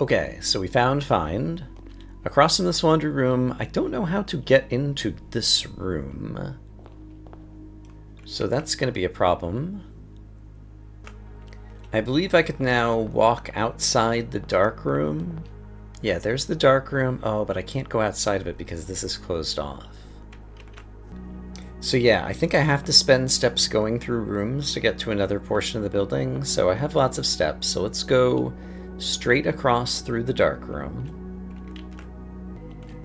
Okay, so we found Find. Across from this laundry room, I don't know how to get into this room. So that's going to be a problem. I believe I could now walk outside the dark room. Yeah, there's the dark room. Oh, but I can't go outside of it because this is closed off. So yeah, I think I have to spend steps going through rooms to get to another portion of the building, so I have lots of steps, so let's go straight across through the dark room.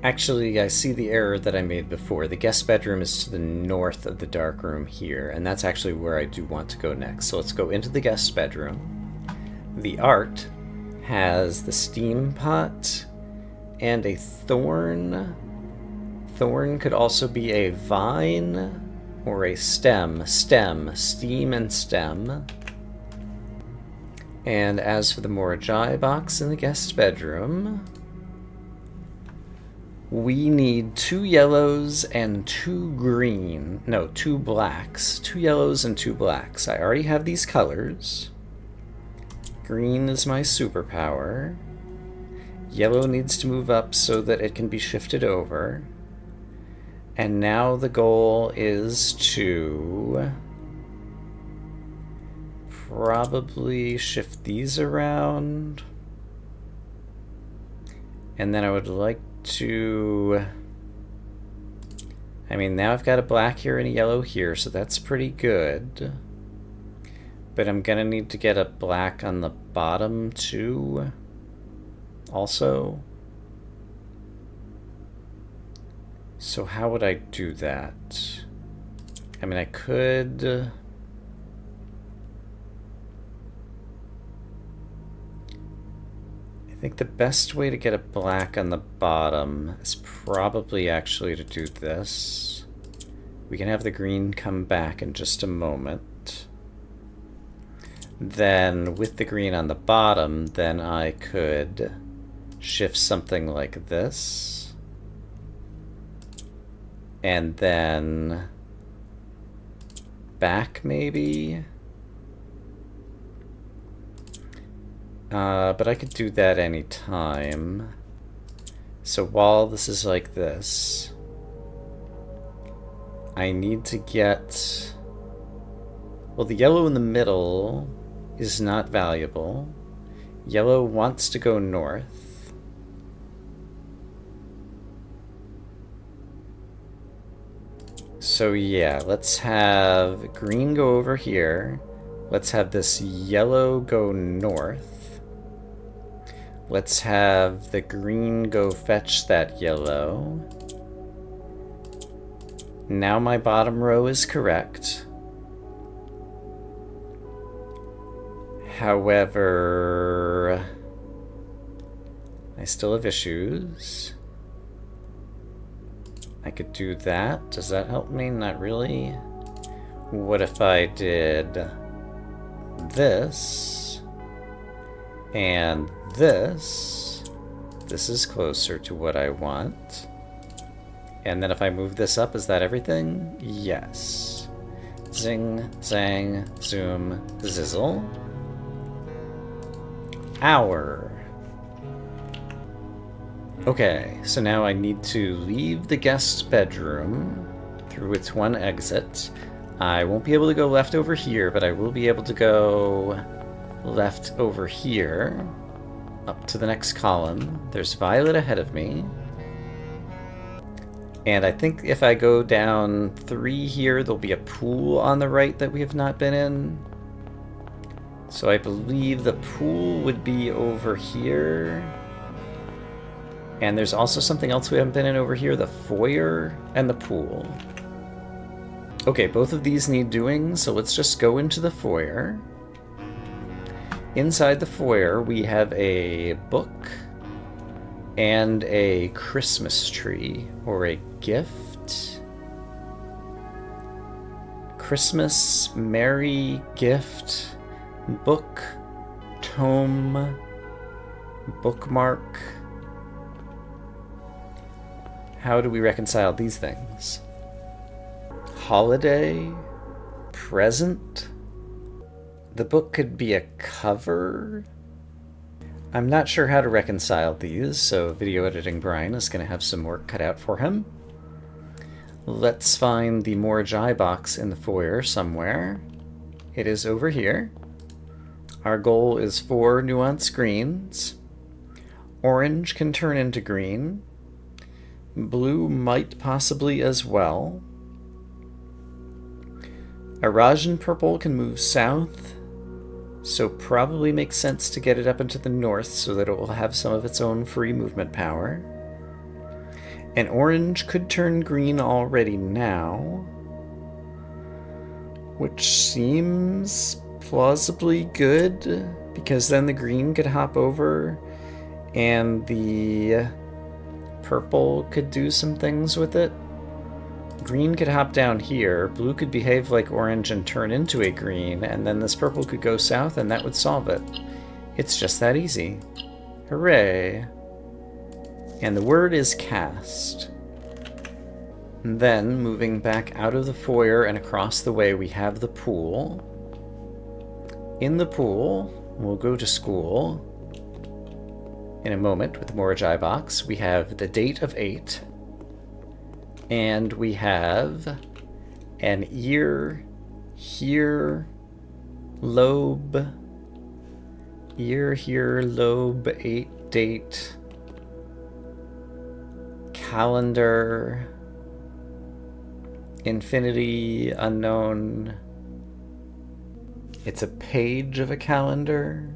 Actually, I see the error that I made before. The guest bedroom is to the north of the dark room here, and that's actually where I do want to go next. So let's go into the guest bedroom. The art has the steam pot and a thorn. Thorn could also be a vine or a stem. Steam and stem. And as for the Morajai box in the guest bedroom, we need 2 yellows and 2 green. No, 2 blacks. 2 yellows and 2 blacks. I already have these colors. Green is my superpower. Yellow needs to move up so that it can be shifted over. And now the goal is to probably shift these around. And then I would like to... I mean, now I've got a black here and a yellow here, so that's pretty good. But I'm gonna need to get a black on the bottom too, also. So how would I do that? I mean, I could... I think the best way to get a black on the bottom is probably actually to do this. We can have the green come back in just a moment. Then with the green on the bottom, then I could shift something like this. And then back maybe. But I could do that anytime. So while this is like this, I need to get... Well, the yellow in the middle is not valuable. Yellow wants to go north. So yeah, let's have green go over here. Let's have this yellow go north. Let's have the green go fetch that yellow. Now my bottom row is correct. However, I still have issues. I could do that. Does that help me? Not really. What if I did this and this? This is closer to what I want. And then if I move this up, is that everything? Yes. Zing, zang, zoom, zizzle. Hour. Okay, so now I need to leave the guest bedroom through its one exit. I won't be able to go left over here, but I will be able to go left over here, up to the next column. There's Violet ahead of me. And I think if I go down 3 here, there'll be a pool on the right that we have not been in. So I believe the pool would be over here. And there's also something else we haven't been in over here, the foyer and the pool. Okay, both of these need doing, so let's just go into the foyer. Inside the foyer, we have a book and a Christmas tree, or a gift. Christmas, merry gift, book, tome, bookmark. How do we reconcile these things? Holiday, present. The book could be a cover. I'm not sure how to reconcile these, so video editing Brian is going to have some work cut out for him. Let's find the Morajai box in the foyer somewhere. It is over here. Our goal is 4 nuanced greens. Orange can turn into green. Blue might possibly as well. Arajan purple can move south, so probably makes sense to get it up into the north so that it will have some of its own free movement power. And orange could turn green already now, which seems plausibly good, because then the green could hop over and the purple could do some things with it. Green could hop down here, blue could behave like orange and turn into a green, and then this purple could go south and that would solve it. It's just that easy. Hooray! And the word is cast. And then, moving back out of the foyer and across the way, we have the pool. In the pool, we'll go to school in a moment with the Morajai box. We have the date of 8. And we have an ear, here, lobe, ear, here, lobe, 8, date, calendar, infinity, unknown. It's a page of a calendar.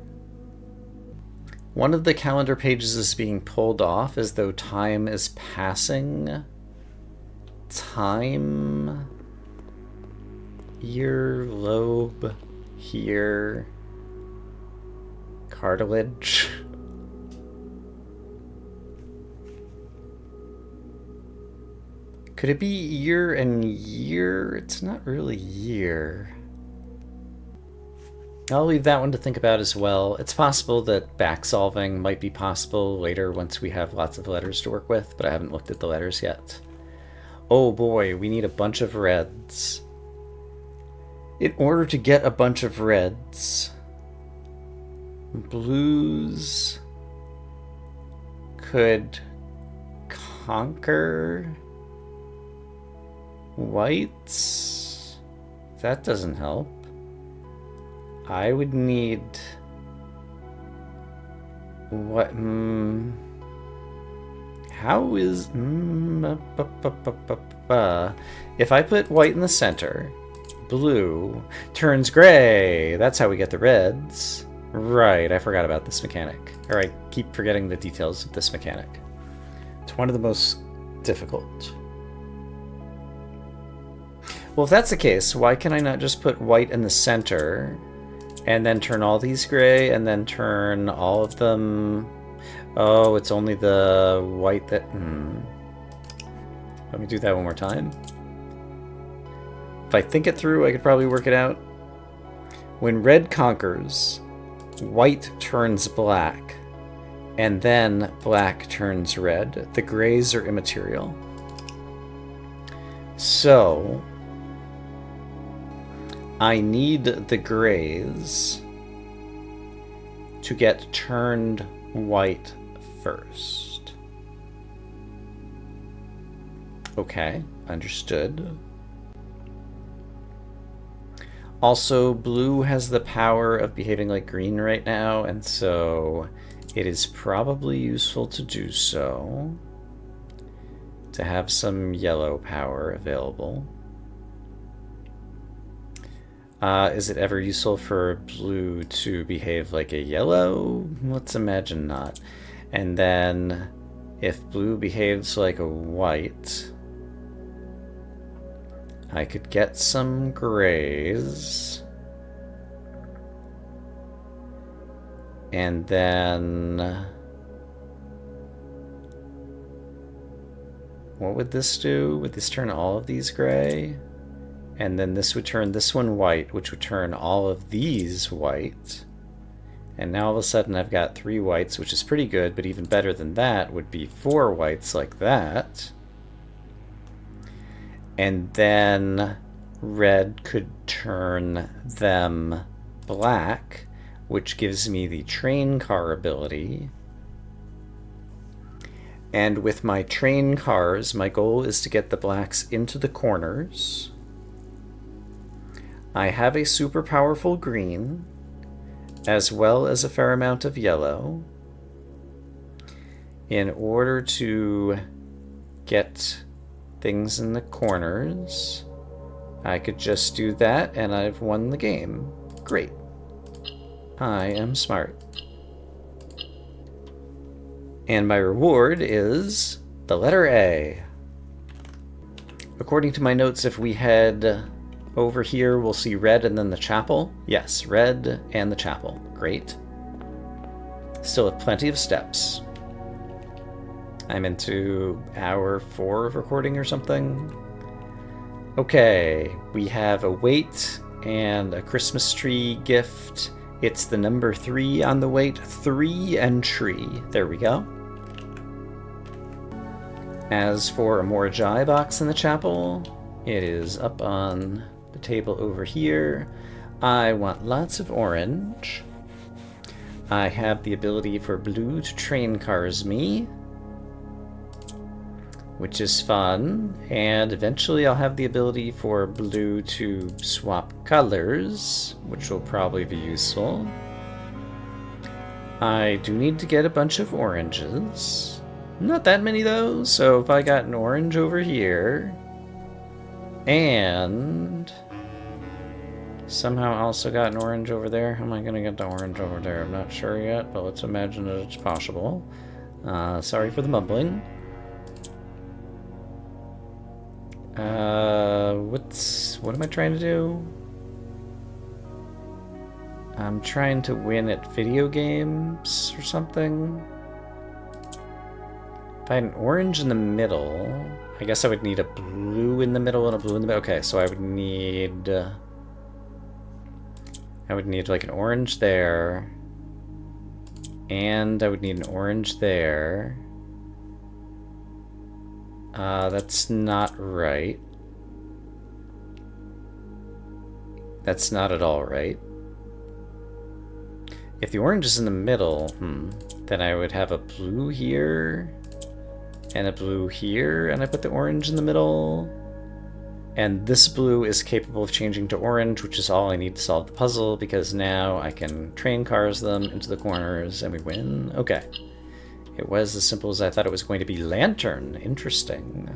One of the calendar pages is being pulled off as though time is passing. Time, ear, lobe, here, cartilage. Could it be year and year? It's not really year. I'll leave that one to think about as well. It's possible that back solving might be possible later once we have lots of letters to work with, but I haven't looked at the letters yet. Oh boy, we need a bunch of reds. In order to get a bunch of reds, blues could conquer whites. That doesn't help. I would need... what? How is... if I put white in the center, blue turns gray. That's how we get the reds. Right, I forgot about this mechanic. Or I keep forgetting the details of this mechanic. It's one of the most difficult. Well, if that's the case, why can I not just put white in the center and then turn all these gray and then turn all of them... Oh, it's only the white that... Let me do that one more time. If I think it through, I could probably work it out. When red conquers, white turns black, and then black turns red. The grays are immaterial. So, I need the grays to get turned white first. Okay, understood. Also, blue has the power of behaving like green right now, and so it is probably useful to do so, to have some yellow power available. Is it ever useful for blue to behave like a yellow? Let's imagine not. And then, if blue behaves like a white, I could get some grays. And then... what would this do? Would this turn all of these gray? And then this would turn this one white, which would turn all of these white. And now all of a sudden I've got 3 whites, which is pretty good, but even better than that would be 4 whites like that. And then red could turn them black, which gives me the train car ability. And with my train cars, my goal is to get the blacks into the corners. I have a super powerful green, as well as a fair amount of yellow. In order to get things in the corners, I could just do that and I've won the game. Great. I am smart. And my reward is the letter A. According to my notes, if we head over here, we'll see red and then the chapel. Yes, red and the chapel. Great. Still have plenty of steps. I'm into hour 4 of recording or something. Okay, we have a weight and a Christmas tree gift. It's the number 3 on the weight. 3 and tree. There we go. As for a Morajai box in the chapel, it is up on the table over here. I want lots of orange. I have the ability for blue to train cars me, which is fun. And eventually I'll have the ability for blue to swap colors, which will probably be useful. I do need to get a bunch of oranges. Not that many though, so if I got an orange over here, and somehow also got an orange over there. How am I going to get the orange over there? I'm not sure yet, but let's imagine that it's possible. Sorry for the mumbling. What am I trying to do? I'm trying to win at video games or something. If I had an orange in the middle, I guess I would need a blue in the middle and a blue in the middle. Okay, so I would need like an orange there, and I would need an orange there. That's not right. That's not at all right. If the orange is in the middle, then I would have a blue here and a blue here, and I put the orange in the middle. And this blue is capable of changing to orange, which is all I need to solve the puzzle, because now I can train cars them into the corners and we win. Okay. It was as simple as I thought it was going to be. Lantern. Interesting.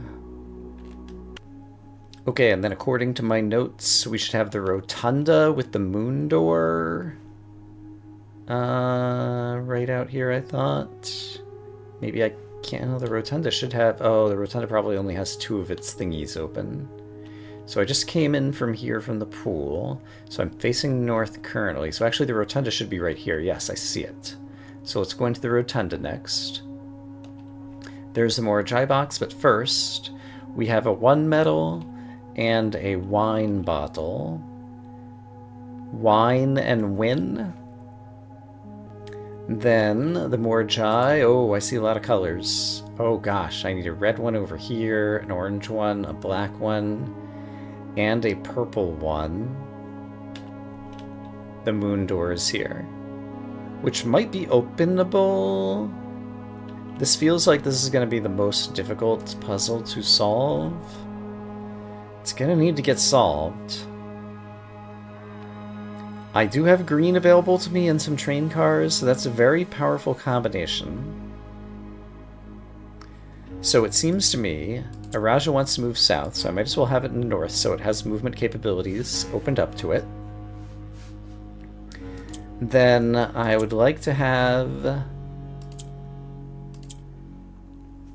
Okay, and then according to my notes, we should have the rotunda with the moon door. Right out here, I thought. Maybe I can't. No, the rotunda should have... Oh, the rotunda probably only has 2 of its thingies open. So I just came in from here from the pool. So I'm facing north currently. So actually the rotunda should be right here. Yes, I see it. So let's go into the rotunda next. There's the Morajai box, but first we have a 1 medal and a wine bottle. Wine and win. Then the Morajai. Oh, I see a lot of colors. Oh gosh, I need a red one over here, an orange one, a black one, and a purple one. The moon door is here, which might be openable. This feels like this is going to be the most difficult puzzle to solve. It's going to need to get solved. I do have green available to me and some train cars, so that's a very powerful combination. So it seems to me Araja wants to move south, so I might as well have it in the north so it has movement capabilities opened up to it. Then I would like to have...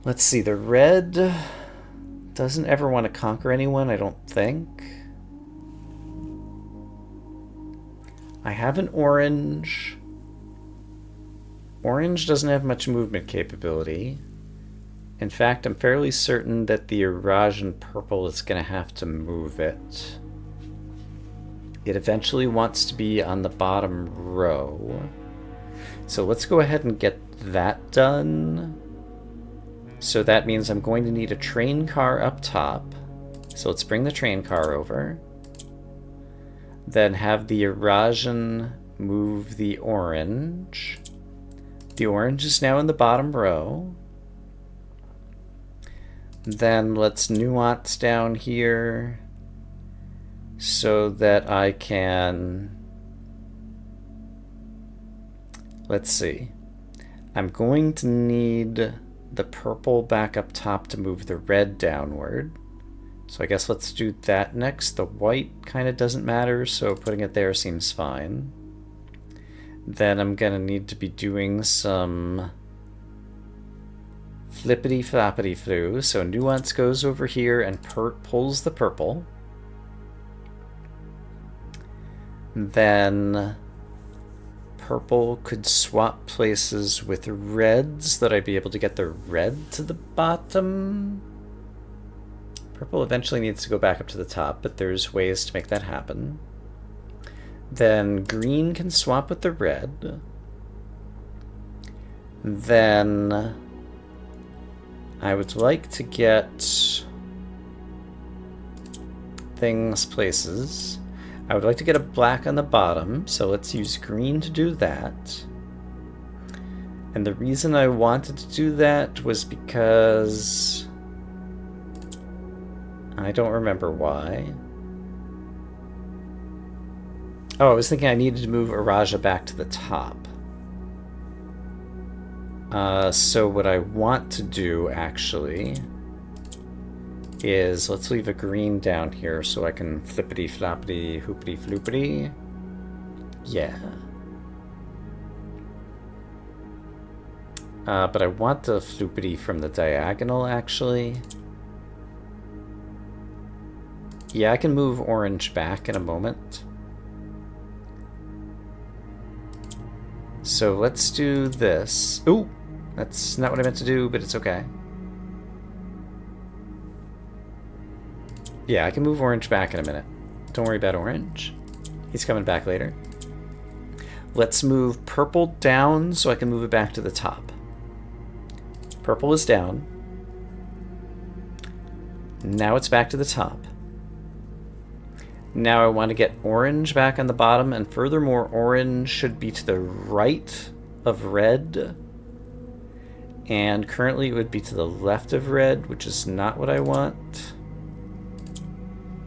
Let's see, the red doesn't ever want to conquer anyone, I don't think. I have an orange. Orange doesn't have much movement capability. In fact, I'm fairly certain that the Arajan purple is going to have to move it. It eventually wants to be on the bottom row. So let's go ahead and get that done. So that means I'm going to need a train car up top. So let's bring the train car over. Then have the Arajan move the orange. The orange is now in the bottom row. Then let's nuance down here so that I can... Let's see. I'm going to need the purple back up top to move the red downward. So I guess let's do that next. The white kind of doesn't matter, so putting it there seems fine. Then I'm going to need to be doing some flippity floppity flu. So nuance goes over here and pulls the purple. Then purple could swap places with reds, that I'd be able to get the red to the bottom. Purple eventually needs to go back up to the top, but there's ways to make that happen. Then green can swap with the red. Then I would like to get things places. I would like to get a black on the bottom, so let's use green to do that. And the reason I wanted to do that was because... I don't remember why. Oh, I was thinking I needed to move Araja back to the top. So what I want to do, actually, is let's leave a green down here so I can flippity floppity hoopity floopity. Yeah. But I want the floopity from the diagonal, actually. Yeah, I can move orange back in a moment. So let's do this. Ooh, that's not what I meant to do, but it's okay. Yeah, I can move orange back in a minute. Don't worry about orange. He's coming back later. Let's move purple down so I can move it back to the top. Purple is down. Now it's back to the top. Now I want to get orange back on the bottom, and furthermore, orange should be to the right of red. And currently it would be to the left of red, which is not what I want.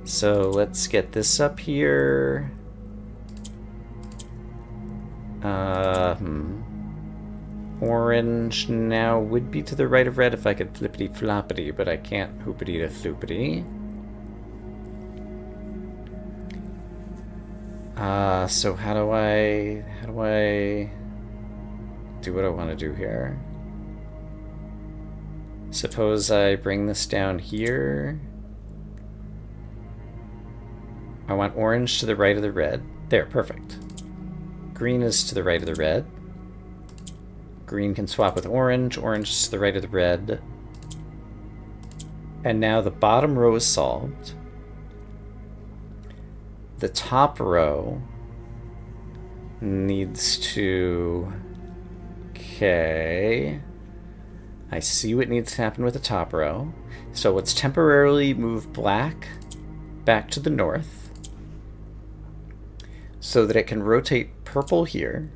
So let's get this up here. Orange now would be to the right of red if I could flippity floppity, but I can't hoopity to floopity. So how do I do what I want to do here? Suppose I bring this down here. I want orange to the right of the red. There, perfect. Green is to the right of the red. Green can swap with orange. Orange is to the right of the red. And now the bottom row is solved. The top row needs to... Okay. I see what needs to happen with the top row. So let's temporarily move black back to the north so that it can rotate purple here.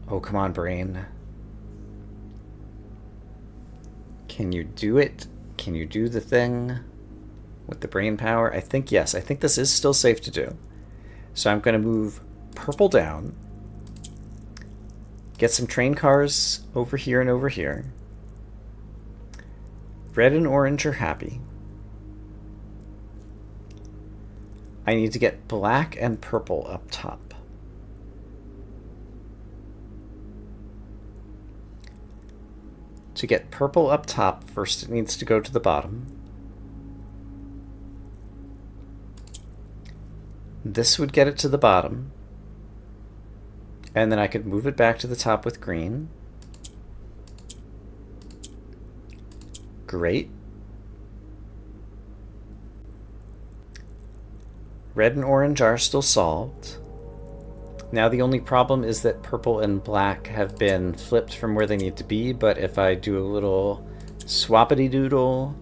Oh, come on, brain. Can you do it? Can you do the thing with the brain power? I think yes. I think this is still safe to do. So I'm going to move purple down. Get some train cars over here and over here. Red and orange are happy. I need to get black and purple up top. To get purple up top, first it needs to go to the bottom. This would get it to the bottom. And then I could move it back to the top with green. Great. Red and orange are still solved. Now the only problem is that purple and black have been flipped from where they need to be, but if I do a little swappity doodle,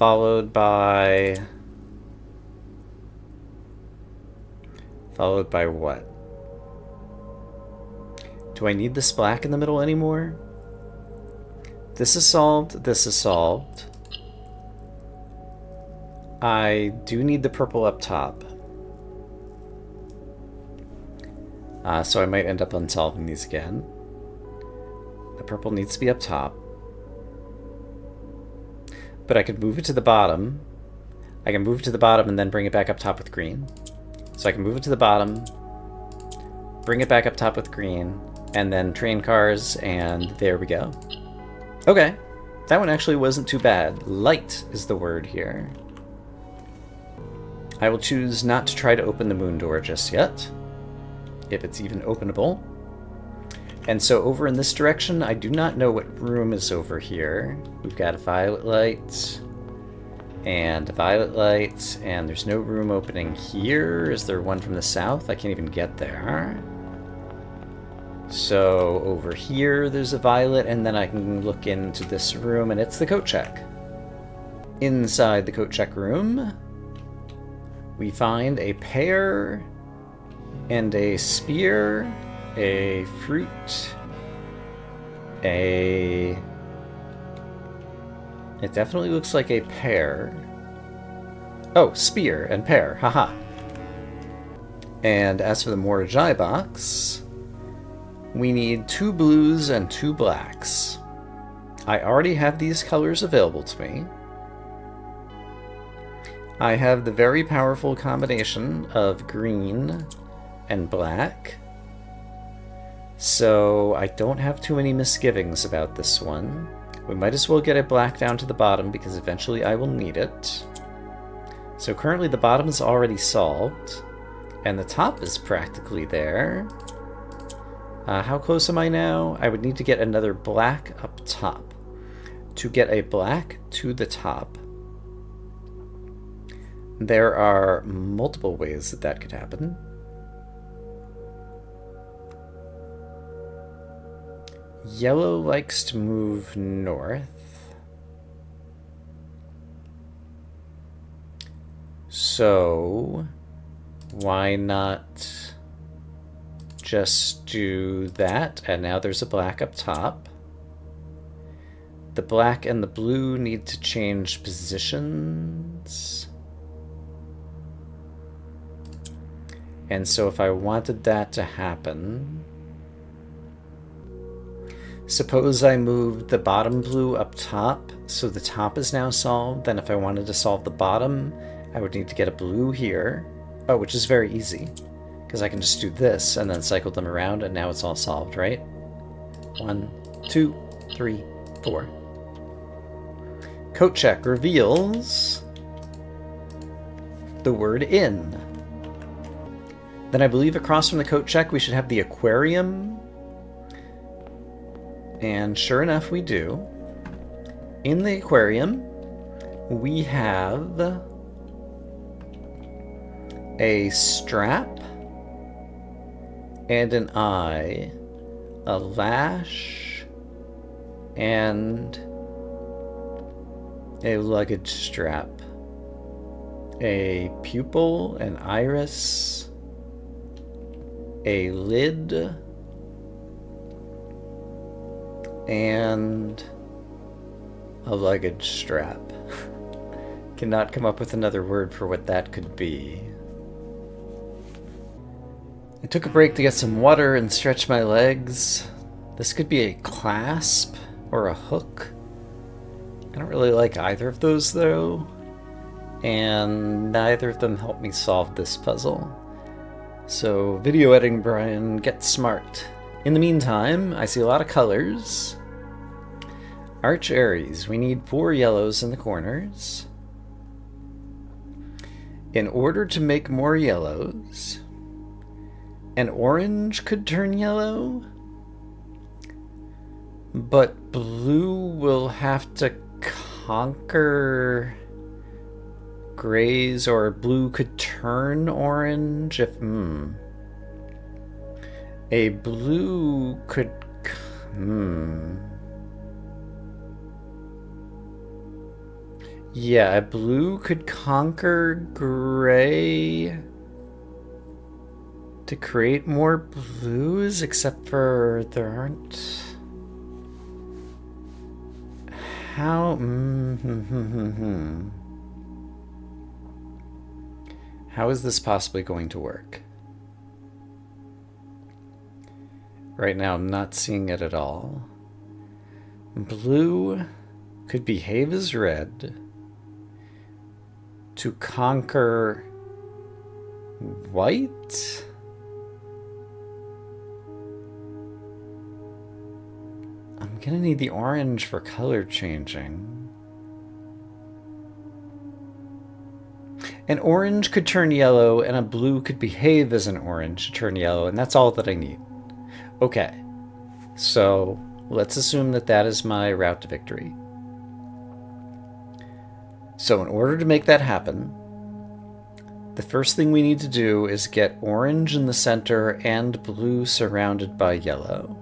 followed by what? Do I need this black in the middle anymore? This is solved. This is solved. I do need the purple up top. So I might end up unsolving these again. The purple needs to be up top. But I could move it to the bottom. I can move it to the bottom and then bring it back up top with green. So I can move it to the bottom, bring it back up top with green, and then train cars, and there we go. Okay, that one actually wasn't too bad. Light is the word here. I will choose not to try to open the moon door just yet, if it's even openable. And so over in this direction, I do not know what room is over here. We've got a violet light, and a violet light, and there's no room opening here. Is there one from the south? I can't even get there. So over here there's a violet, and then I can look into this room, and it's the coat check. Inside the coat check room, we find a pear and a spear, a fruit, it definitely looks like a pear. Oh, spear and pear, haha. And as for the Morajai box, we need 2 blues and 2 blacks. I already have these colors available to me. I have the very powerful combination of green and black, so I don't have too many misgivings about this one. We might as well get it black down to the bottom because eventually I will need it. So currently the bottom is already solved, and the top is practically there. How close am I now? I would need to get another black up top. To get a black to the top, there are multiple ways that that could happen. Yellow likes to move north. So why not just do that? And now there's a black up top. The black and the blue need to change positions. And so if I wanted that to happen, suppose I moved the bottom blue up top, so the top is now solved. Then if I wanted to solve the bottom, I would need to get a blue here. Oh, which is very easy, because I can just do this and then cycle them around, and now it's all solved, right? 1, 2, 3, 4. Coat check reveals the word in. Then I believe across from the coat check we should have the aquarium. And sure enough, we do. In the aquarium, we have a strap and an eye, a lash, and a luggage strap, a pupil, an iris, a lid, and a luggage strap. Cannot come up with another word for what that could be. I took a break to get some water and stretch my legs. This could be a clasp or a hook. I don't really like either of those though, and neither of them help me solve this puzzle. So video editing Brian, get smart. In the meantime, I see a lot of colors. Arch Aries, we need 4 yellows in the corners. In order to make more yellows, an orange could turn yellow, but blue will have to conquer grays, or blue could turn orange if... A blue could... Yeah, a blue could conquer gray to create more blues, except for there aren't... How... How is this possibly going to work? Right now, I'm not seeing it at all. Blue could behave as red to conquer white? I'm gonna need the orange for color changing. An orange could turn yellow, and a blue could behave as an orange to turn yellow, and that's all that I need. Okay, so let's assume that that is my route to victory. So in order to make that happen, the first thing we need to do is get orange in the center and blue surrounded by yellow.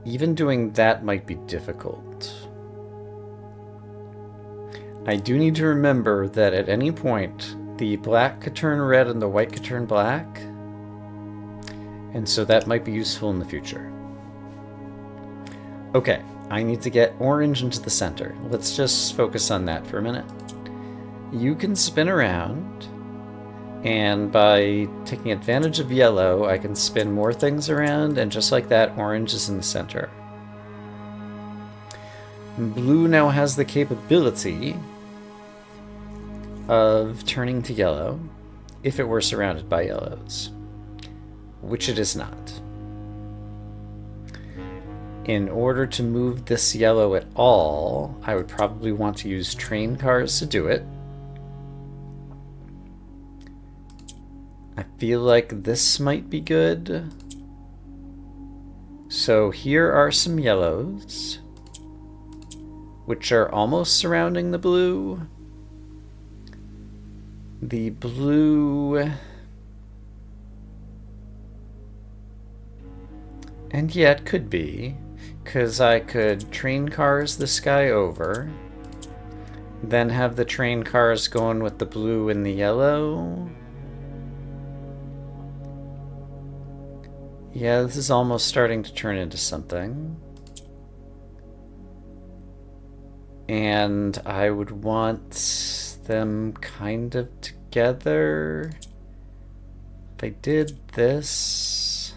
Even doing that might be difficult. I do need to remember that at any point, the black could turn red and the white could turn black. And so that might be useful in the future. Okay, I need to get orange into the center. Let's just focus on that for a minute. You can spin around, and by taking advantage of yellow, I can spin more things around, and just like that, orange is in the center. Blue now has the capability of turning to yellow if it were surrounded by yellows, which it is not. In order to move this yellow at all, I would probably want to use train cars to do it. I feel like this might be good. So here are some yellows, which are almost surrounding the blue. The blue... And yeah, it could be, because I could train cars this guy over, then have the train cars going with the blue and the yellow. Yeah, this is almost starting to turn into something. And I would want them kind of together. If I did this...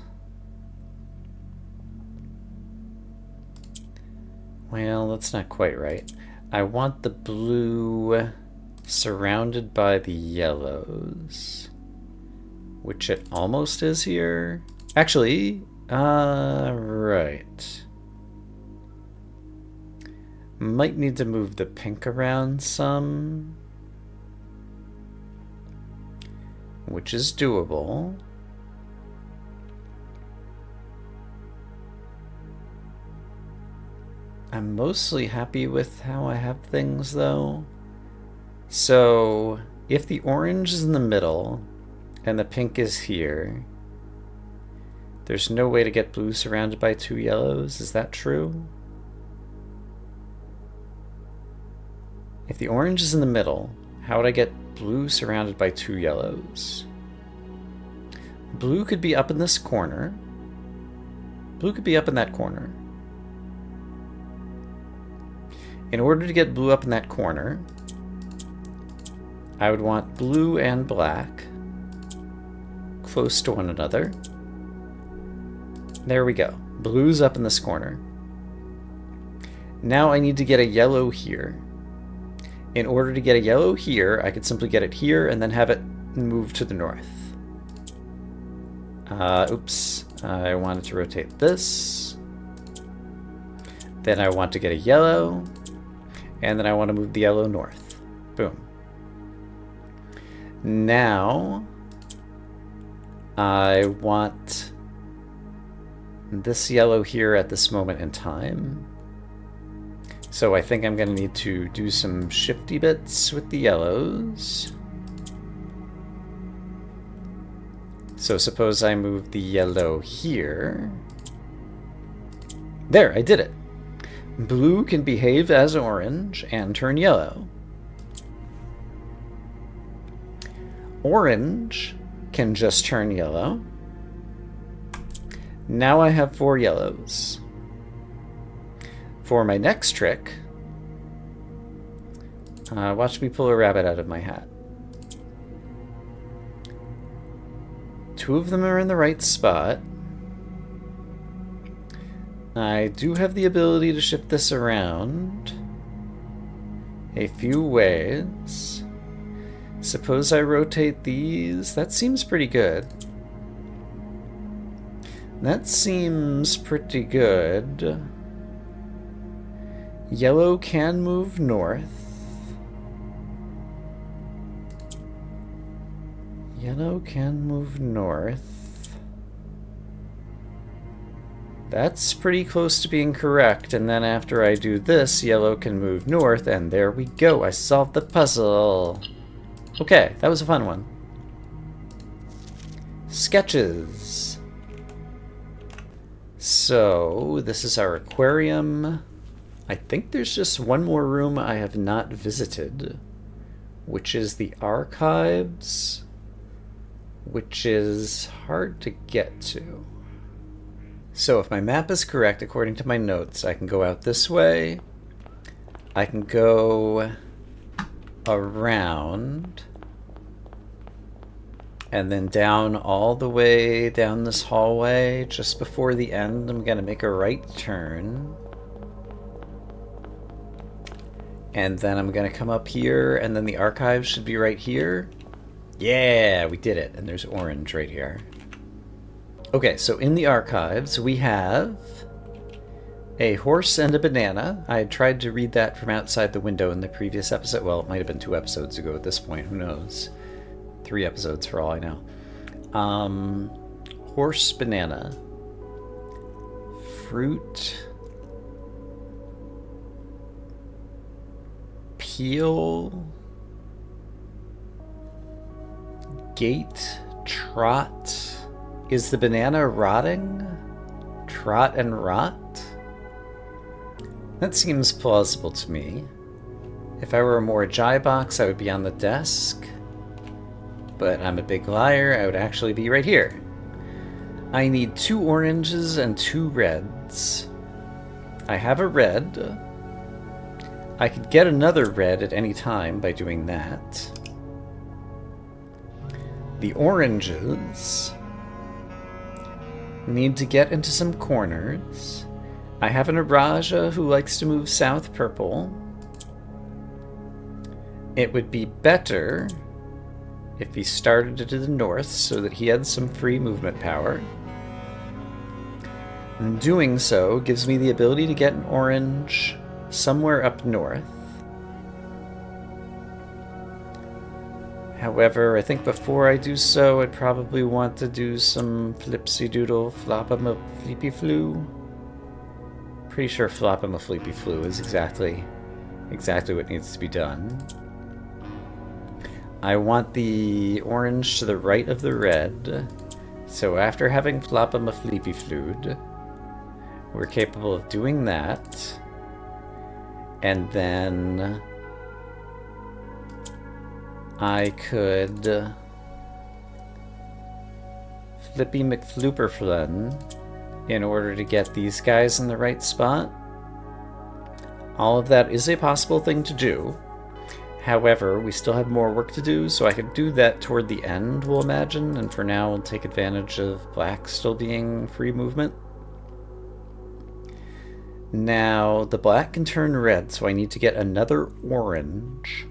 Well, that's not quite right. I want the blue surrounded by the yellows, which it almost is here. Actually, right. Might need to move the pink around some, which is doable. I'm mostly happy with how I have things, though. So, if the orange is in the middle and the pink is here, there's no way to get blue surrounded by two yellows. Is that true? If the orange is in the middle, how would I get blue surrounded by two yellows? Blue could be up in this corner. Blue could be up in that corner. In order to get blue up in that corner, I would want blue and black close to one another. There we go. Blue's up in this corner. Now I need to get a yellow here. In order to get a yellow here, I could simply get it here and then have it move to the north. Oops. I wanted to rotate this. Then I want to get a yellow. And then I want to move the yellow north. Boom. Now I want this yellow here at this moment in time. So I think I'm going to need to do some shifty bits with the yellows. So suppose I move the yellow here. There, I did it. Blue can behave as orange and turn yellow. Orange can just turn yellow. Now I have 4 yellows. For my next trick, watch me pull a rabbit out of my hat. 2 of them are in the right spot. I do have the ability to shift this around a few ways. Suppose I rotate these. That seems pretty good. That seems pretty good. Yellow can move north. Yellow can move north. That's pretty close to being correct, and then after I do this, yellow can move north, and there we go, I solved the puzzle. Okay, that was a fun one. Sketches. So, this is our aquarium. I think there's just one more room I have not visited, which is the archives, which is hard to get to. So if my map is correct, according to my notes, I can go out this way. I can go around and then down all the way down this hallway. Just before the end, I'm going to make a right turn. And then I'm going to come up here, and then the archives should be right here. Yeah, we did it. And there's orange right here. Okay, so in the archives, we have a horse and a banana. I had tried to read that from outside the window in the previous episode. Well, it might have been 2 episodes ago at this point. Who knows? 3 episodes for all I know. Horse, banana. Fruit. Peel. Gate. Trot. Is the banana rotting? Trot and rot? That seems plausible to me. If I were a more Jai box, I would be on the desk. But I'm a big liar, I would actually be right here. I need 2 oranges and 2 reds. I have a red. I could get another red at any time by doing that. The oranges need to get into some corners. I have an Araja who likes to move south purple. It would be better if he started to the north so that he had some free movement power. And doing so gives me the ability to get an orange somewhere up north. However, I think before I do so, I'd probably want to do some flipsy-doodle flop-a-fleepy-flu. Pretty sure flop-a-fleepy-flu is exactly what needs to be done. I want the orange to the right of the red, so after having flop-a-fleepy-flued, we're capable of doing that, and then I could Flippy McFlooperflun in order to get these guys in the right spot. All of that is a possible thing to do. However, we still have more work to do, so I could do that toward the end, we'll imagine, and for now we'll take advantage of black still being free movement. Now, the black can turn red, so I need to get another orange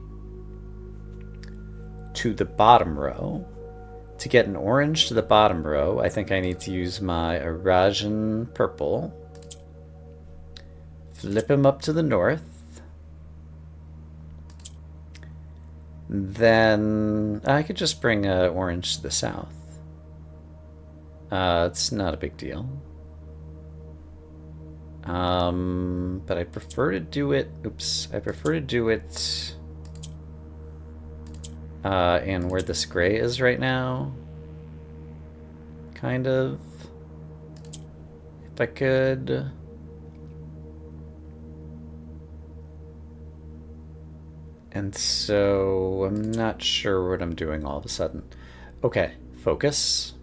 to the bottom row. To get an orange to the bottom row, I think I need to use my Arajan purple. Flip him up to the north. Then I could just bring an orange to the south. It's not a big deal. But I prefer to do it... Oops. I prefer to do it... and where this gray is right now. Kind of. If I could... And so I'm not sure what I'm doing all of a sudden. Okay, focus.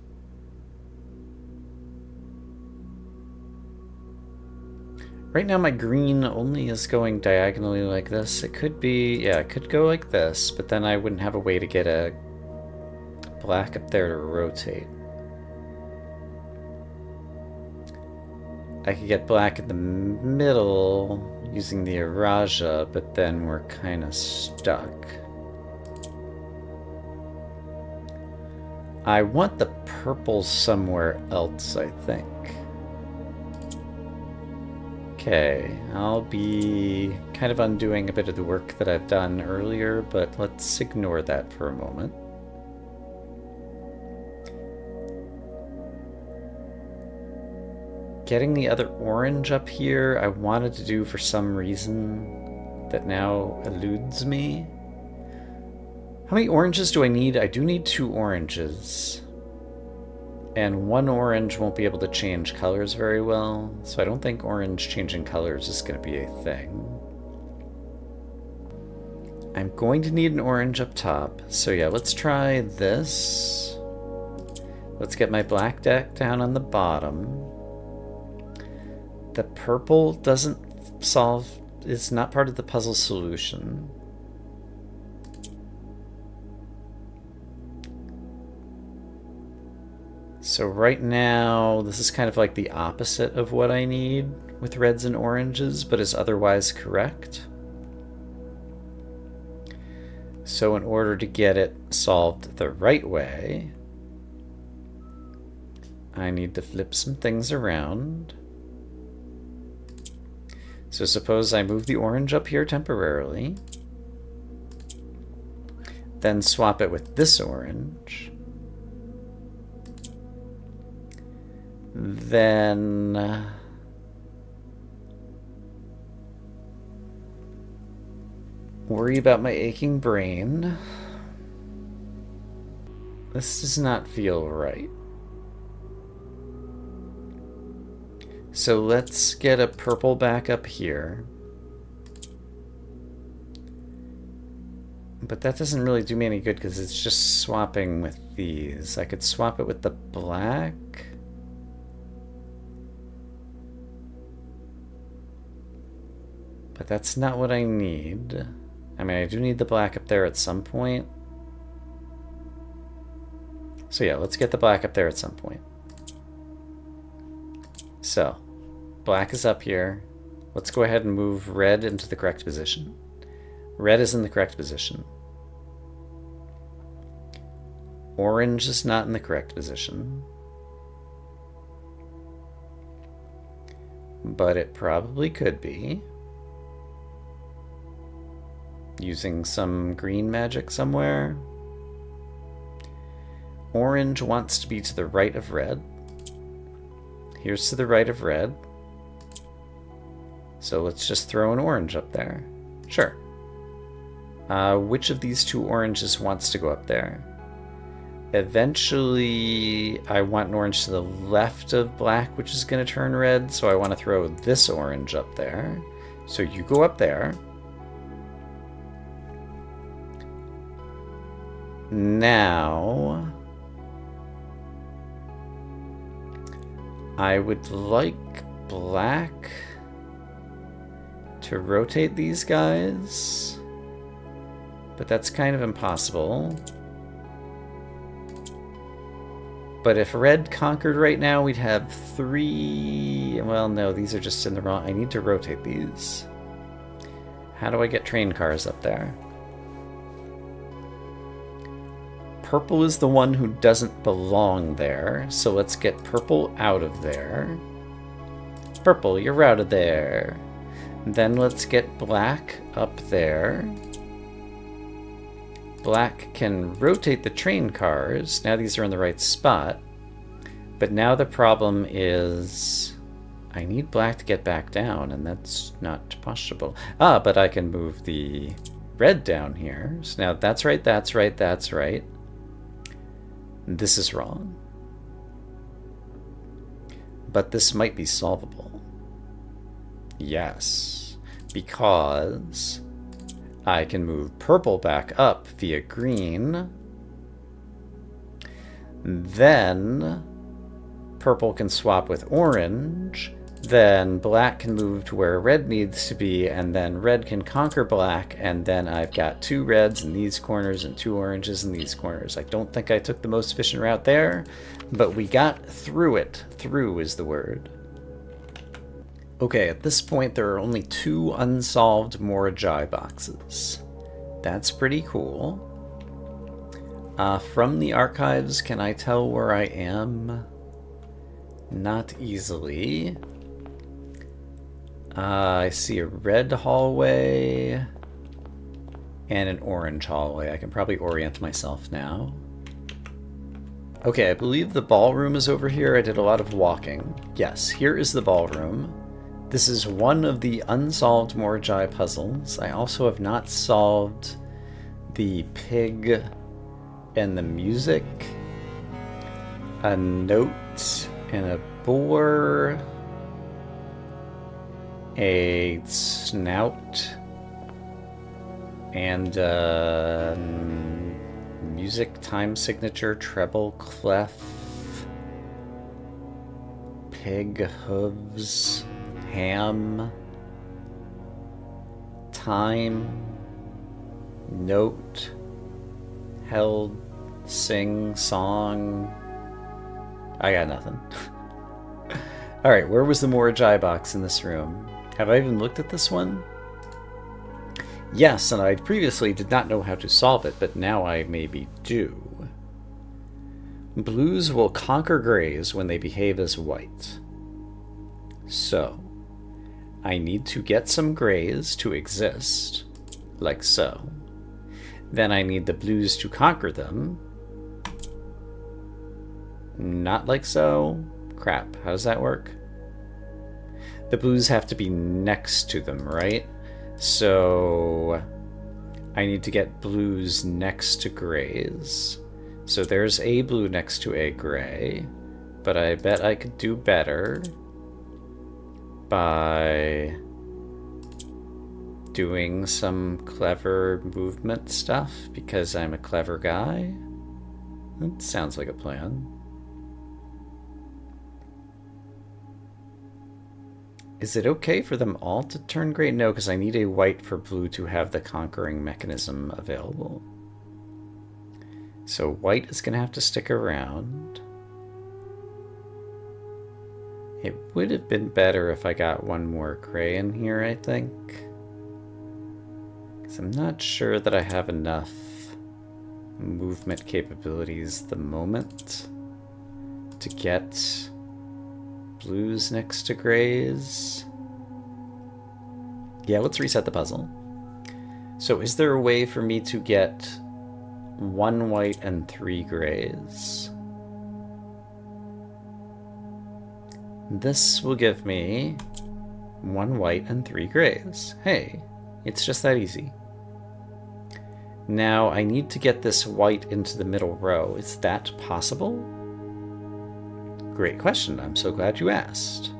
Right now my green only is going diagonally like this. It could be, yeah, it could go like this, but then I wouldn't have a way to get a black up there to rotate. I could get black in the middle using the Araja, but then we're kind of stuck. I want the purple somewhere else, I think. Okay, I'll be kind of undoing a bit of the work that I've done earlier, but let's ignore that for a moment. Getting the other orange up here, I wanted to do for some reason that now eludes me. How many oranges do I need? I do need 2 oranges. And 1 orange won't be able to change colors very well, so I don't think orange changing colors is going to be a thing. I'm going to need an orange up top, so yeah, let's try this. Let's get my black deck down on the bottom. The purple doesn't solve, it's not part of the puzzle solution. So right now, this is kind of like the opposite of what I need with reds and oranges, but is otherwise correct. So in order to get it solved the right way, I need to flip some things around. So suppose I move the orange up here temporarily, then swap it with this orange. Then worry about my aching brain. This does not feel right. So let's get a purple back up here. But that doesn't really do me any good because it's just swapping with these. I could swap it with the black. But that's not what I need. I mean, I do need the black up there at some point. So yeah, let's get the black up there at some point. So, black is up here. Let's go ahead and move red into the correct position. Red is in the correct position. Orange is not in the correct position. But it probably could be. Using some green magic somewhere. Orange wants to be to the right of red. Here's to the right of red. So let's just throw an orange up there. Sure. Which of these 2 oranges wants to go up there? Eventually, I want an orange to the left of black, which is going to turn red, so I want to throw this orange up there. So you go up there. Now, I would like black to rotate these guys, but that's kind of impossible. But if red conquered right now, we'd have 3... Well, no, these are just in the wrong... I need to rotate these. How do I get train cars up there? Purple is the one who doesn't belong there, so let's get purple out of there. Purple, you're out of there. Then let's get black up there. Black can rotate the train cars. Now these are in the right spot. But now the problem is I need black to get back down, and that's not possible. Ah, but I can move the red down here. So now that's right, that's right, that's right. This is wrong. But this might be solvable. Yes, because I can move purple back up via green. Then purple can swap with orange. Then black can move to where red needs to be, and then red can conquer black, and then I've got 2 reds in these corners and 2 oranges in these corners. I don't think I took the most efficient route there, but we got through it. Through is the word. Okay, at this point there are only 2 unsolved Morajai boxes. That's pretty cool. From the archives, can I tell where I am? Not easily. I see a red hallway and an orange hallway. I can probably orient myself now. Okay, I believe the ballroom is over here. I did a lot of walking. Yes, here is the ballroom. This is one of the unsolved Morajai puzzles. I also have not solved the pig and the music. A note and a boar. A snout. And music time signature, treble clef. Pig hooves. Ham, time, note, held, sing, song. I got nothing. Alright, where was the Morajai box in this room? Have I even looked at this one? Yes, and I previously did not know how to solve it, but now I maybe do. Blues will conquer grays when they behave as white. So, I need to get some grays to exist, like so. Then I need the blues to conquer them. Not like so. Crap, how does that work? The blues have to be next to them, right? So I need to get blues next to grays. So there's a blue next to a gray, but I bet I could do better by doing some clever movement stuff because I'm a clever guy. That sounds like a plan. Is it okay for them all to turn gray? No, because I need a white for blue to have the conquering mechanism available. So white is going to have to stick around. It would have been better if I got one more gray in here, I think. Because I'm not sure that I have enough movement capabilities at the moment to get blues next to grays. Yeah, let's reset the puzzle. So is there a way for me to get 1 white and 3 grays? This will give me 1 white and 3 grays. Hey, it's just that easy. Now I need to get this white into the middle row. Is that possible? Great question. I'm so glad you asked.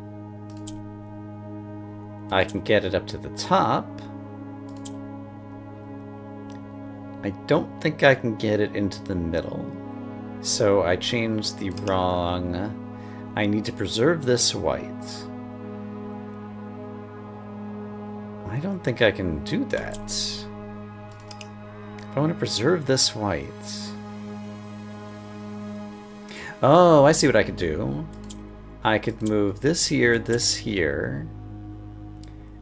I can get it up to the top. I don't think I can get it into the middle. So I changed the wrong... I need to preserve this white. I don't think I can do that. If I want to preserve this white... Oh, I see what I could do. I could move this here,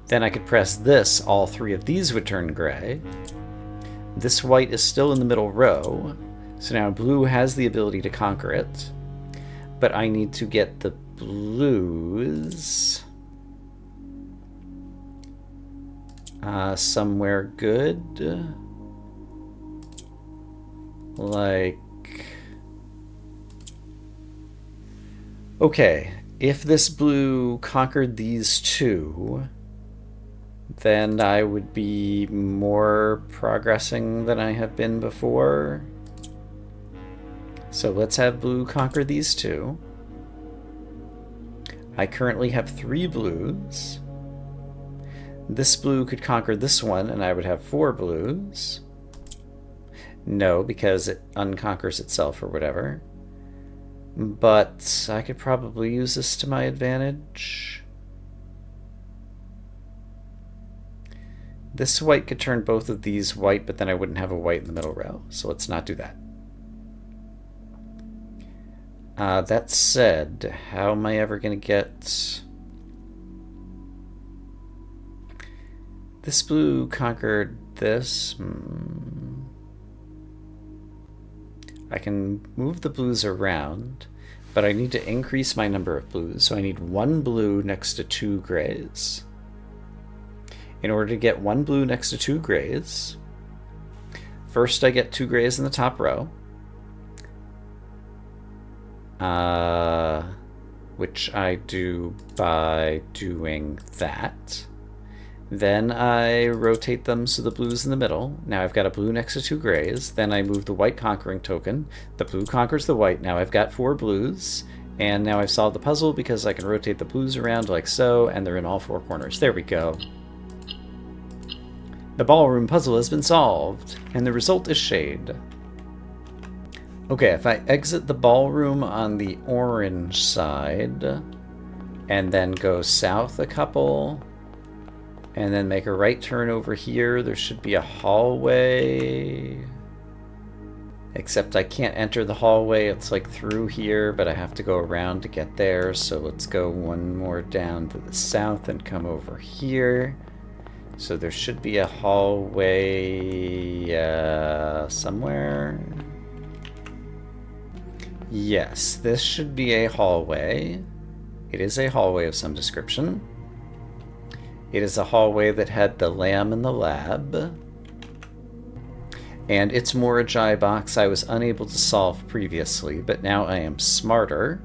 then I could press this, all 3 of these would turn gray. This white is still in the middle row, so now blue has the ability to conquer it. But I need to get the blues somewhere good. Like... Okay, if this blue conquered these 2, then I would be more progressing than I have been before. So let's have blue conquer these 2. I currently have 3 blues. This blue could conquer this one, and I would have 4 blues. No, because it unconquers itself or whatever. But I could probably use this to my advantage. This white could turn both of these white, but then I wouldn't have a white in the middle row. So let's not do that. That said, how am I ever going to get... This blue conquered this. I can move the blues around, but I need to increase my number of blues. So I need 1 blue next to 2 grays. In order to get 1 blue next to 2 grays, first I get 2 grays in the top row, which I do by doing that. Then I rotate them so the blue's in the middle. Now I've got a blue next to 2 grays. Then I move the white conquering token. The blue conquers the white. Now I've got 4 blues. And now I've solved the puzzle because I can rotate the blues around like so, and they're in all 4 corners. There we go. The ballroom puzzle has been solved, and the result is shade. Okay, if I exit the ballroom on the orange side, and then go south a couple, and then make a right turn over here, there should be a hallway. Except I can't enter the hallway, it's like through here, but I have to go around to get there, so let's go 1 more down to the south and come over here. So there should be a hallway somewhere. Yes, this should be a hallway. It is a hallway of some description. It is a hallway that had the lamb in the lab. And its Morajai box I was unable to solve previously, but now I am smarter.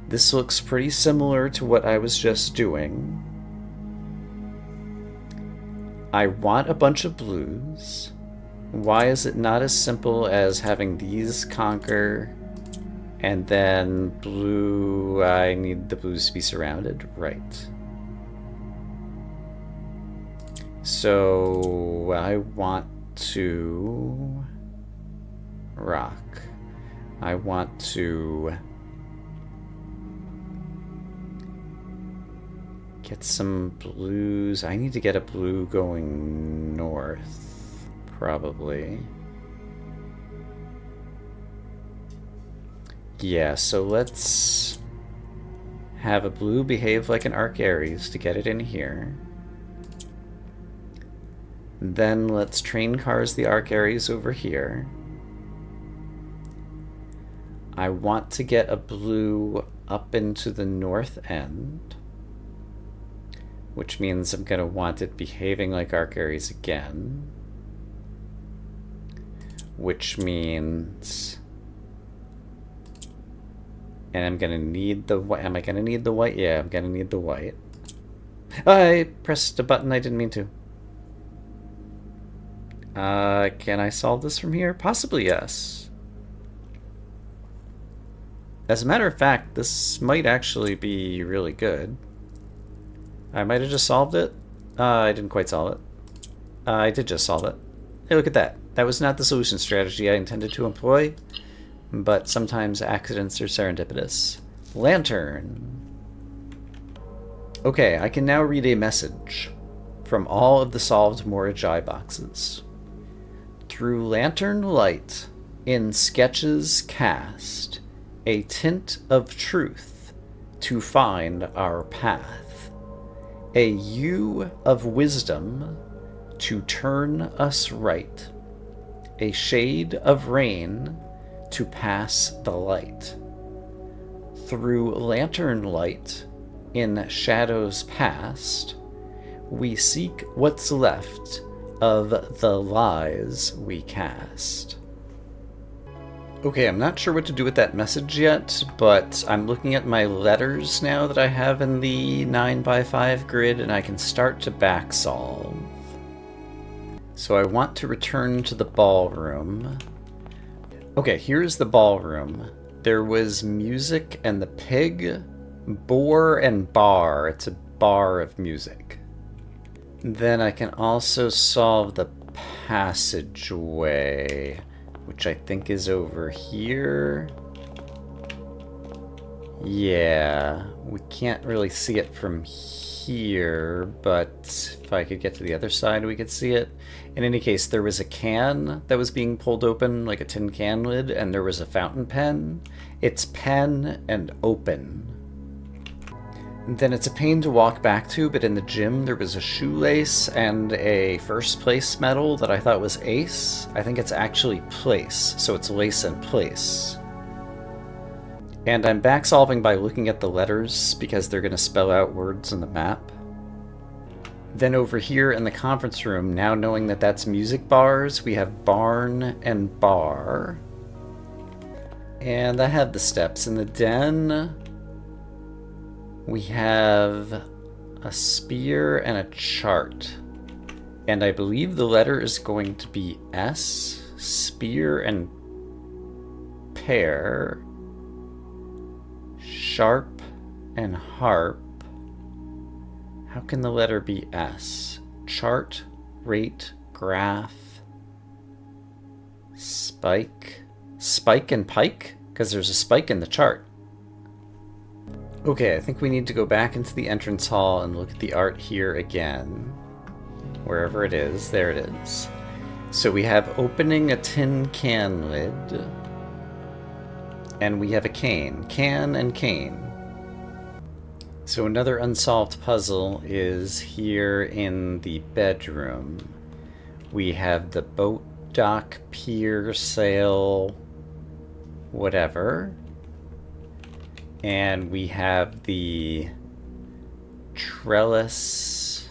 This looks pretty similar to what I was just doing. I want a bunch of blues. Why is it not as simple as having these conquer, and then blue, I need the blues to be surrounded? Right. So I want to rock. I want to get some blues. I need to get a blue going north, probably. Yeah, so let's have a blue behave like an Arc Aries to get it in here. Then let's train cars the Arc Aries over here. I want to get a blue up into the north end, which means I'm going to want it behaving like Arc Aries again. Which means... And I'm going to need the white. Am I going to need the white? Yeah, I'm going to need the white. I pressed a button I didn't mean to. Can I solve this from here? Possibly, yes. As a matter of fact, this might actually be really good. I might have just solved it. I didn't quite solve it. I did just solve it. Hey, look at that. That was not the solution strategy I intended to employ, but sometimes accidents are serendipitous. Lantern. Okay, I can now read a message from all of the solved Morajai boxes. Through lantern light, in sketches cast, a tint of truth to find our path. A yew of wisdom to turn us right. A shade of rain to pass the light. Through lantern light, in shadows past, we seek what's left of the lies we cast. Okay, I'm not sure what to do with that message yet, but I'm looking at my letters now that I have in the 9x5 grid, and I can start to back solve. So I want to return to the ballroom. Okay, here's the ballroom. There was music and the pig, boar and bar. It's a bar of music. Then I can also solve the passageway, which I think is over here. Yeah, we can't really see it from here, but if I could get to the other side, we could see it. In any case, there was a can that was being pulled open, like a tin can lid, and there was a fountain pen. It's pen and open. And then it's a pain to walk back to, but in the gym there was a shoelace and a first place medal that I thought was ace. I think it's actually place, so it's lace and place. And I'm back solving by looking at the letters because they're going to spell out words in the map. Then over here in the conference room, now knowing that that's music bars, we have barn and bar. And I have the steps in the den. We have a spear and a chart. And I believe the letter is going to be S, spear and pear, sharp and harp. How can the letter be S? Chart, rate, graph, spike. Spike and pike? Because there's a spike in the chart. Okay, I think we need to go back into the entrance hall and look at the art here again. Wherever it is, there it is. So we have opening a tin can lid. And we have a cane. Can and cane. So another unsolved puzzle is here in the bedroom. We have the boat, dock, pier, sail, whatever. And we have the trellis,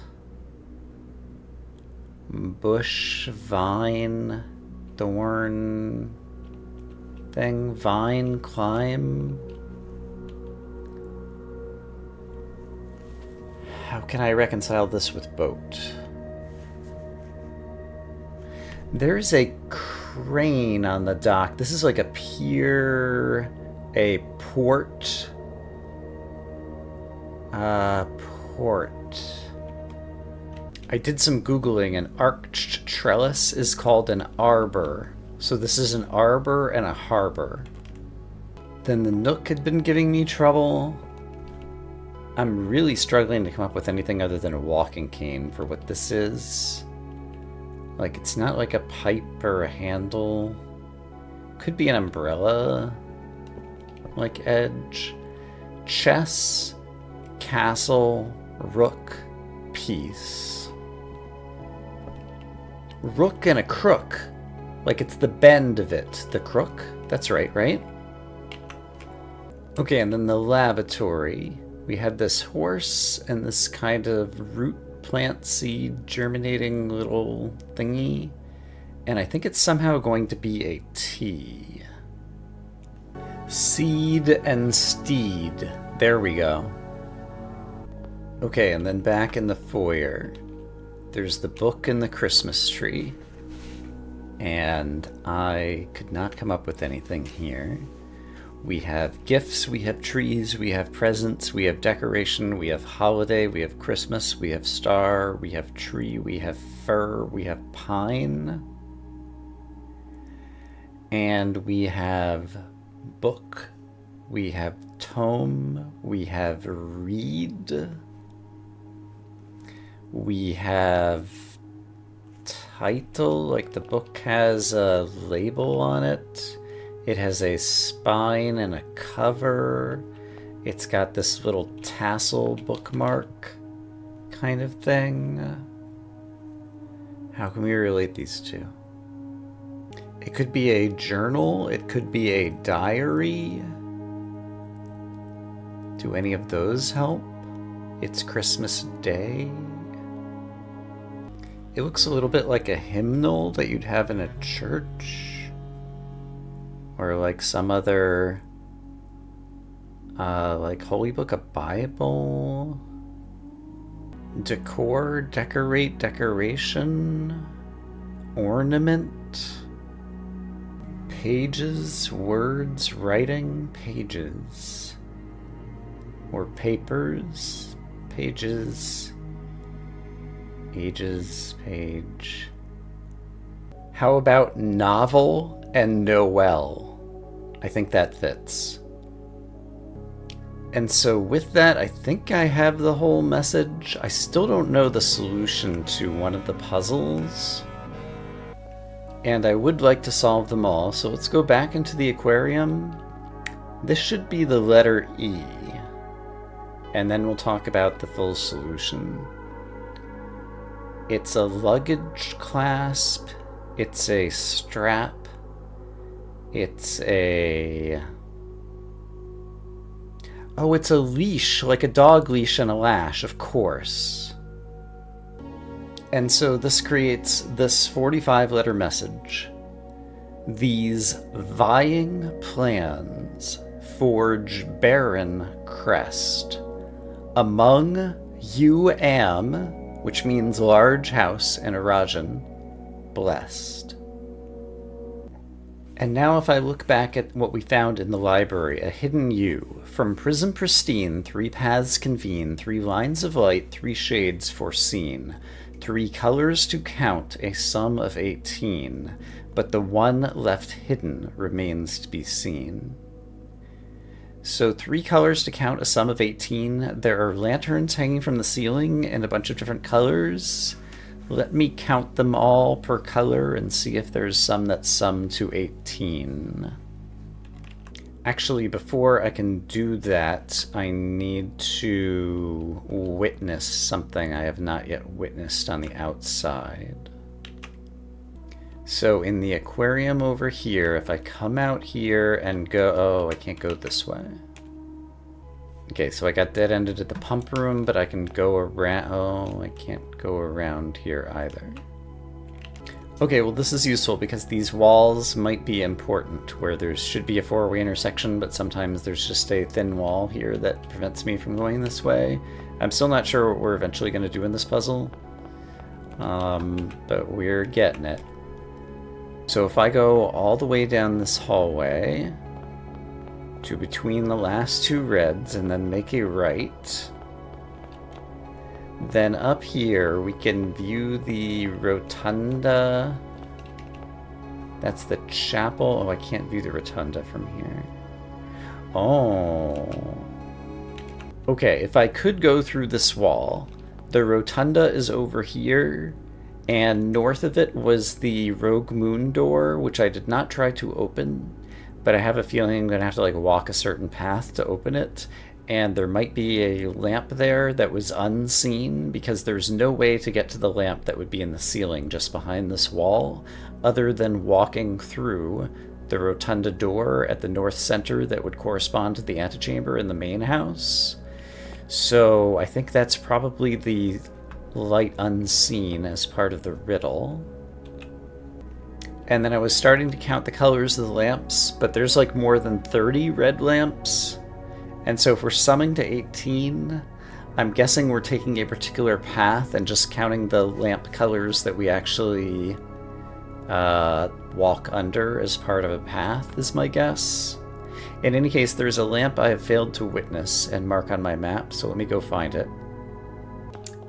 bush, vine, thorn thing, vine, climb. How can I reconcile this with boat? There's a crane on the dock. This is like a pier, a port. Port. I did some Googling, and arched trellis is called an arbor. So this is an arbor and a harbor. Then the Nook had been giving me trouble. I'm really struggling to come up with anything other than a walking cane for what this is. Like, it's not like a pipe or a handle. Could be an umbrella, like edge. Chess, castle, rook, piece. Rook and a crook. Like it's the bend of it. The crook? That's right, right? Okay, and then the lavatory. We had this horse and this kind of root plant seed germinating little thingy. And I think it's somehow going to be a T. Seed and steed. There we go. Okay, and then back in the foyer, there's the book and the Christmas tree. And I could not come up with anything here. We have gifts, we have trees, we have presents, we have decoration, we have holiday, we have Christmas, we have star, we have tree, we have fir, we have pine. And we have book, we have tome, we have reed, we have title, like the book has a label on it. It has a spine and a cover. It's got this little tassel bookmark kind of thing. How can we relate these two? It could be a journal. It could be a diary. Do any of those help? It's Christmas Day. It looks a little bit like a hymnal that you'd have in a church. Or like some other, like holy book, a Bible. Decor, decorate, decoration. Ornament. Pages, words, writing, pages. Or papers, pages. Ages page. How about novel and Noel? I think that fits. And so with that, I think I have the whole message. I still don't know the solution to one of the puzzles. And I would like to solve them all, so let's go back into the aquarium. This should be the letter E. And then we'll talk about the full solution. It's a luggage clasp. It's a strap. It's a... Oh, it's a leash, like a dog leash and a lash, of course. And so this creates this 45-letter message. These vying plans forge barren crest. Among you am, which means large house in Arajan, blessed. And now if I look back at what we found in the library, a hidden U. From prism pristine, 3 paths convene, 3 lines of light, 3 shades foreseen. 3 colors to count, a sum of 18. But the one left hidden remains to be seen. So 3 colors to count, a sum of 18. There are lanterns hanging from the ceiling in a bunch of different colors. Let me count them all per color and see if there's some that sum to 18. Actually, before I can do that, I need to witness something I have not yet witnessed on the outside. So in the aquarium over here, if I come out here and go... Oh, I can't go this way. Okay, so I got dead-ended at the pump room, but I can go around... Oh, I can't go around here either. Okay, well this is useful because these walls might be important, where there should be a 4-way intersection, but sometimes there's just a thin wall here that prevents me from going this way. I'm still not sure what we're eventually going to do in this puzzle, but we're getting it. So if I go all the way down this hallway to between the last 2 reds and then make a right, then up here we can view the rotunda. That's the chapel. Oh, I can't view the rotunda from here. Oh. Okay, if I could go through this wall, the rotunda is over here, and north of it was the rogue moon door, which I did not try to open, but I have a feeling I'm going to have to like walk a certain path to open it. And there might be a lamp there that was unseen, because there's no way to get to the lamp that would be in the ceiling just behind this wall, other than walking through the rotunda door at the north center that would correspond to the antechamber in the main house. So I think that's probably the light unseen as part of the riddle. And then I was starting to count the colors of the lamps, but there's like more than 30 red lamps. And so if we're summing to 18, I'm guessing we're taking a particular path and just counting the lamp colors that we actually walk under as part of a path, is my guess. In any case, there's a lamp I have failed to witness and mark on my map, so let me go find it.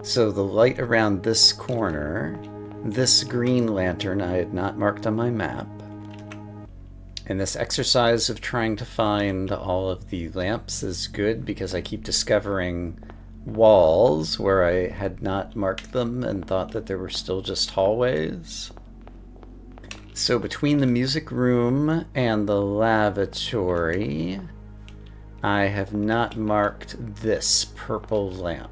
So the light around this corner, this green lantern I had not marked on my map. And this exercise of trying to find all of the lamps is good because I keep discovering walls where I had not marked them and thought that there were still just hallways. So between the music room and the lavatory, I have not marked this purple lamp.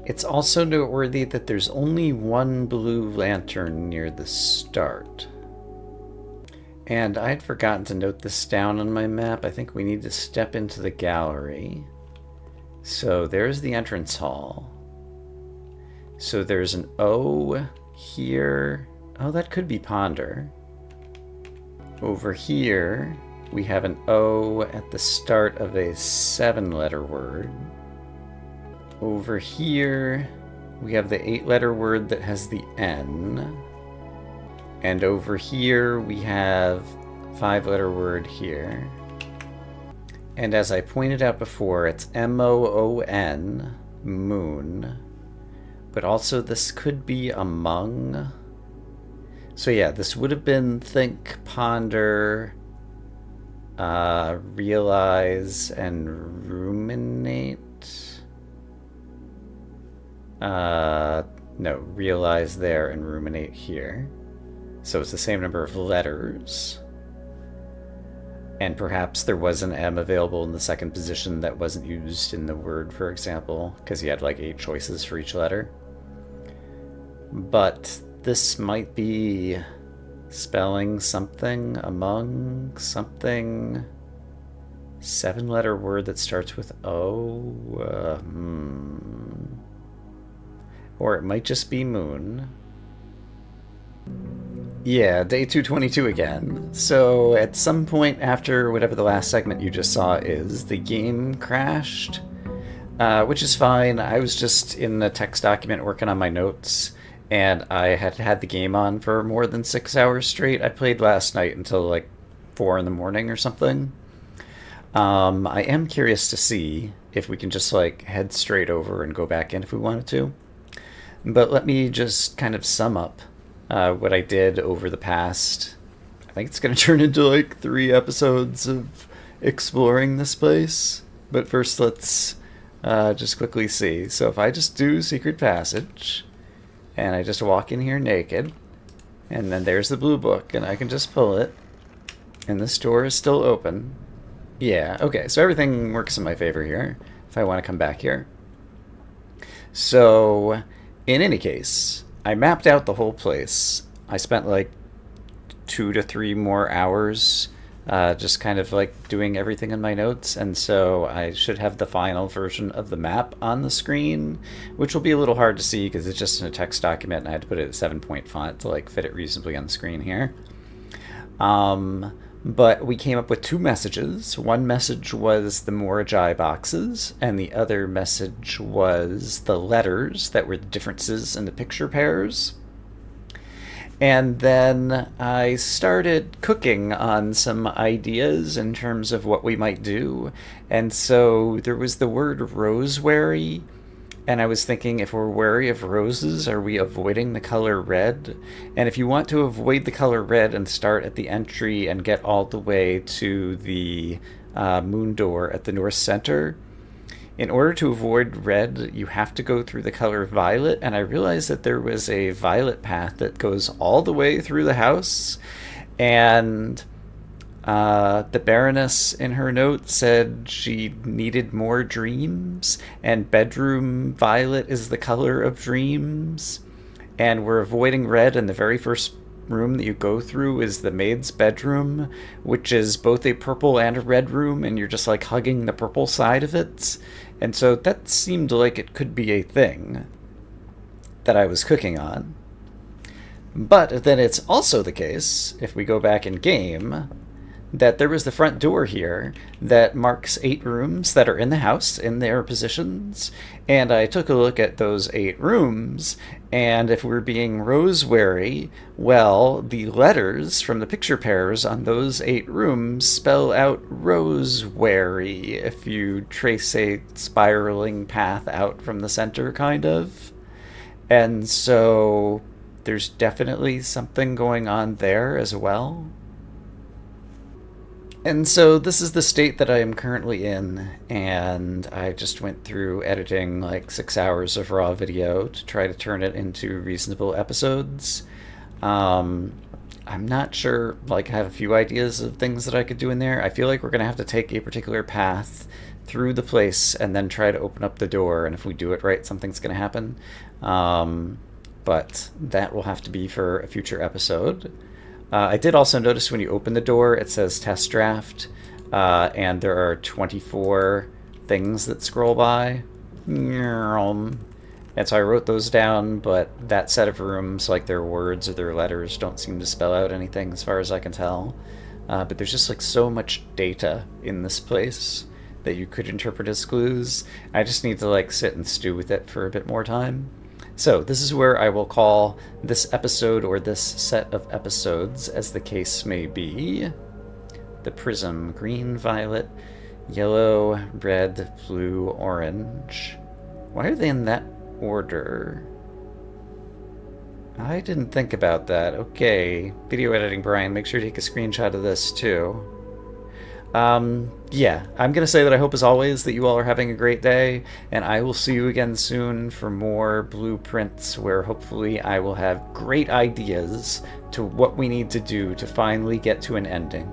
It's also noteworthy that there's only one blue lantern near the start. And I had forgotten to note this down on my map. I think we need to step into the gallery. So there's the entrance hall. So there's an O here. Oh, that could be ponder. Over here, we have an O at the start of a 7-letter word. Over here, we have the 8-letter word that has the N. And over here, we have 5-letter word here. And as I pointed out before, it's M-O-O-N, moon. But also this could be among... So yeah, this would have been think, ponder, realize, and ruminate. No, realize there and ruminate here. So it's the same number of letters. And perhaps there was an M available in the second position that wasn't used in the word, for example, because you had like 8 choices for each letter. But this might be spelling something among something. 7-letter word that starts with O. Or it might just be moon. Yeah, day 222 again. So at some point after whatever the last segment you just saw is, the game crashed, which is fine. I was just in a text document working on my notes, and I had had the game on for more than 6 hours straight. I played last night until like 4 in the morning or something. I am curious to see if we can just like head straight over and go back in if we wanted to. But let me just kind of sum up what I did over the past... I think it's going to turn into like 3 episodes of exploring this place. But first let's just quickly see. So if I just do Secret Passage, and I just walk in here naked, and then there's the blue book, and I can just pull it, and this door is still open. Yeah, okay, so everything works in my favor here, if I want to come back here. So, in any case, I mapped out the whole place. I spent like 2 to 3 more hours just kind of like doing everything in my notes, and so I should have the final version of the map on the screen, which will be a little hard to see because it's just in a text document and I had to put it at 7-point font to like fit it reasonably on the screen here. But we came up with 2 messages. One message was the Morajai boxes, and the other message was the letters that were the differences in the picture pairs. And then I started cooking on some ideas in terms of what we might do. And so there was the word rosewary, and I was thinking, if we're wary of roses, are we avoiding the color red? And if you want to avoid the color red and start at the entry and get all the way to the moon door at the north center, in order to avoid red, you have to go through the color violet, and I realized that there was a violet path that goes all the way through the house, and the Baroness in her note said she needed more dreams, and bedroom violet is the color of dreams, and we're avoiding red, and the very first room that you go through is the maid's bedroom, which is both a purple and a red room, and you're just like hugging the purple side of it. And so that seemed like it could be a thing that I was cooking on. But then it's also the case, if we go back in game, that there was the front door here that marks 8 rooms that are in the house in their positions, and I took a look at those 8 rooms, and if we're being rose-wary, well, the letters from the picture pairs on those 8 rooms spell out rose-wary if you trace a spiraling path out from the center, kind of. And so there's definitely something going on there as well. And so this is the state that I am currently in, and I just went through editing like 6 hours of raw video to try to turn it into reasonable episodes. I'm not sure, like, I have a few ideas of things that I could do in there. I feel like we're going to have to take a particular path through the place and then try to open up the door, and if we do it right, something's going to happen. But that will have to be for a future episode. I did also notice when you open the door, it says test draft, and there are 24 things that scroll by. And so I wrote those down, but that set of rooms, like their words or their letters, don't seem to spell out anything as far as I can tell. But there's just like so much data in this place that you could interpret as clues. I just need to like sit and stew with it for a bit more time. So this is where I will call this episode, or this set of episodes, as the case may be, the prism: green, violet, yellow, red, blue, orange. Why are they in that order? I didn't think about that. Okay, video editing, Brian. Make sure to take a screenshot of this too. Yeah, I'm gonna say that I hope as always that you all are having a great day, and I will see you again soon for more blueprints where hopefully I will have great ideas to what we need to do to finally get to an ending.